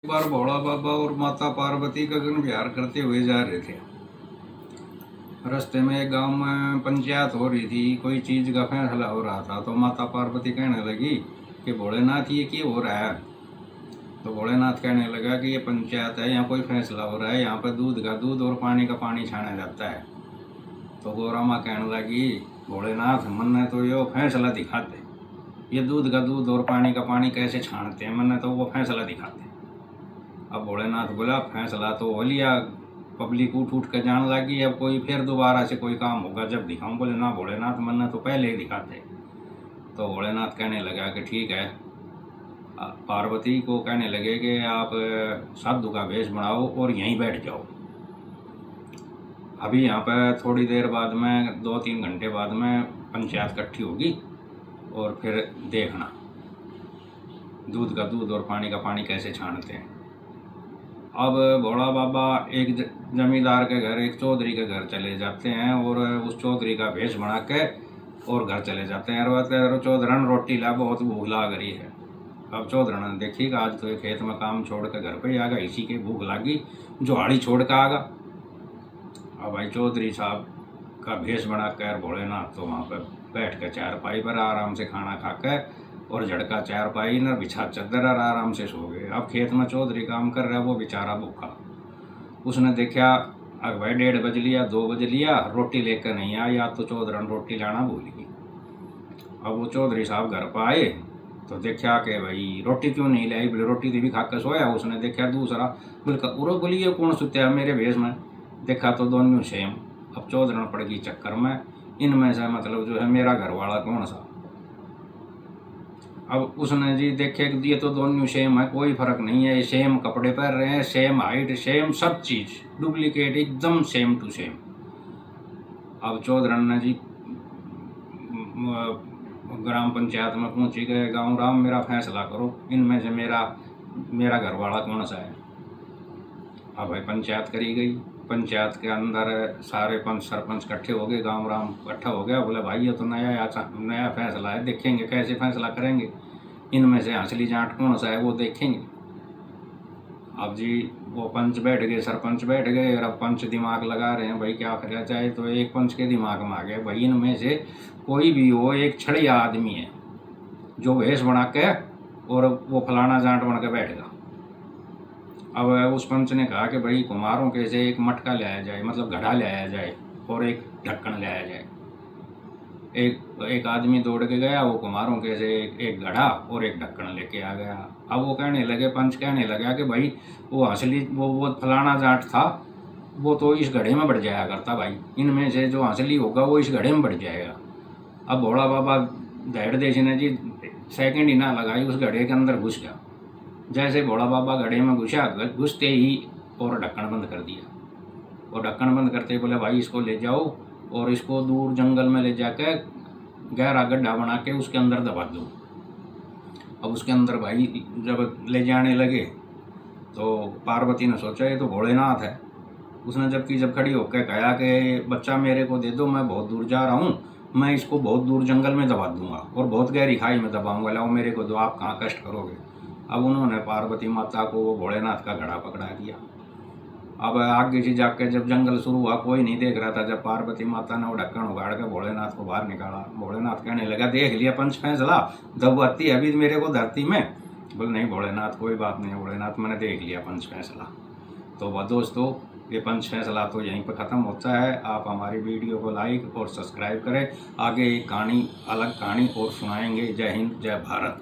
एक बार भोला बाबा और माता पार्वती गगन विहार करते हुए जा रहे थे। रास्ते में एक गांव में पंचायत हो रही थी, कोई चीज का फैसला हो रहा था। तो माता पार्वती कहने लगी कि भोलेनाथ ये क्या हो रहा है। तो भोलेनाथ कहने लगा कि ये पंचायत है, यहाँ कोई फैसला हो रहा है, यहाँ पर दूध का दूध और पानी का पानी छाना जाता है। तो गौरा माँ कहने लगी भोलेनाथ मन ने तो यो फैसला दिखाते, ये दूध का दूध और पानी का पानी कैसे छानते हैं, मन ने तो वो फैसला दिखाते। अब भोलेनाथ बोला फैसला तो हो लिया, पब्लिक उठ उठ के जान लगी, अब कोई फिर दोबारा से कोई काम होगा जब दिखाऊं। बोले ना भोलेनाथ मन तो पहले ही दिखाते। तो भोलेनाथ कहने लगा कि ठीक है। पार्वती को कहने लगे कि आप साधु का वेश बनाओ और यहीं बैठ जाओ। अभी यहाँ पर थोड़ी देर बाद में 2-3 घंटे बाद में पंचायत इकट्ठी होगी और फिर देखना दूध का दूध और पानी का पानी कैसे छानते हैं। अब भोला बाबा एक जमींदार के घर, एक चौधरी के घर चले जाते हैं और उस चौधरी का भेष बना के और घर चले जाते हैं। और चौधरन रोटी ला, बहुत भूख लाग रही है। अब चौधरन ने देखी कि आज तो ये खेत में काम छोड़ के घर पे ही आ गया, इसी के भूख लागी, जुहाड़ी छोड़ के आ गया। अब भाई चौधरी साहब का भेष बना कर भोलेनाथ तो वहाँ पर बैठ कर चारपाई पर आराम से खाना खा कर और झड़का चारपाई न बिछा चद्दर और आराम से सो गए। अब खेत में चौधरी काम कर रहा है, वो बेचारा भूखा। उसने देखा अब भाई 1:30 बज लिया, 2 बज लिया, रोटी लेकर नहीं आया, या तो चौधरन रोटी लाना भूल गई। अब वो चौधरी साहब घर पर आए तो देखा कि भाई रोटी क्यों नहीं लाई, बोले रोटी तो भी खा कर सोया। उसने देखा दूसरा, बोलिए कौन सुत्या मेरे भेष में। देखा तो दोनों सेम। अब चौधरन पड़ गई चक्कर में, इनमें से मतलब जो है मेरा घर वाला कौन सा। अब उसने जी देखे कि ये तो दोनों सेम है, कोई फर्क नहीं है, सेम कपड़े पहन रहे हैं, सेम हाइट, सेम सब चीज, डुप्लीकेट एकदम सेम टू सेम। अब चौधरन ने जी ग्राम पंचायत में पहुंची गए, गाँव राम मेरा फैसला करो, इनमें से मेरा घर वाला कौन सा है। अब भाई पंचायत करी गई। पंचायत के अंदर सारे पंच सरपंच इकट्ठे हो गए, गाँव राम इकट्ठा हो गया। बोले भाई ये तो नया फैसला है, देखेंगे कैसे फैसला करेंगे, इनमें से असली जाट कौन सा है वो देखेंगे। अब जी वो पंच बैठ गए, सरपंच बैठ गए, और अब पंच दिमाग लगा रहे हैं भाई क्या करा जाए। तो एक पंच के दिमाग में आ गया भाई इनमें से कोई भी हो, एक छड़िया आदमी है जो भेष बना के और वो फलाना जाट बन के बैठेगा। अब उस पंच ने कहा कि भाई कुम्हारों के से एक मटका लाया जाए, मतलब घड़ा लाया जाए और एक ढक्कन लाया जाए। एक आदमी दौड़ के गया, वो कुम्हारों के से एक घड़ा और एक ढक्कन लेके आ गया। अब वो कहने लगे, पंच कहने लगा कि भाई वो असली वो फलाना जाट था, वो तो इस घड़े में बढ़ जाया करता, भाई इनमें से जो असली होगा वो इस घड़े में बढ़ जाएगा। अब भोला बाबा धैर्य देश ने जी सेकंड ही ना लगाई, उस घड़े के अंदर घुस गया। जैसे भोला बाबा घड़े में घुसते ही और ढक्कन बंद कर दिया। और ढक्कन बंद करते ही बोले भाई इसको ले जाओ और इसको दूर जंगल में ले जाकर गहरा गड्ढा बना के उसके अंदर दबा दो। अब उसके अंदर भाई जब ले जाने लगे तो पार्वती ने सोचा ये तो भोलेनाथ है। उसने जब खड़ी होकर कहा कि बच्चा मेरे को दे दो, मैं बहुत दूर जा रहा हूँ, मैं इसको बहुत दूर जंगल में दबा दूंगा और बहुत गहरी खाई में दबाऊंगा, लाओ मेरे को दो, आप कहाँ कष्ट करोगे। अब उन्होंने पार्वती माता को वो भोलेनाथ का घड़ा पकड़ा दिया। अब आगे से जाकर जब जंगल शुरू हुआ, कोई नहीं देख रहा था, जब पार्वती माता ने वो ढक्कन उगाड़ कर भोलेनाथ को बाहर निकाला। भोलेनाथ कहने लगा देख लिया पंच फैसला, दबती अभी मेरे को धरती में। बोले नहीं भोलेनाथ कोई बात नहीं भोलेनाथ, मैंने देख लिया पंच फैसला। तो वह दोस्तों ये पंच फैसला तो यहीं पर ख़त्म होता है। आप हमारी वीडियो को लाइक और सब्सक्राइब करें, आगे एक कहानी अलग कहानी और सुनाएंगे। जय हिंद जय भारत।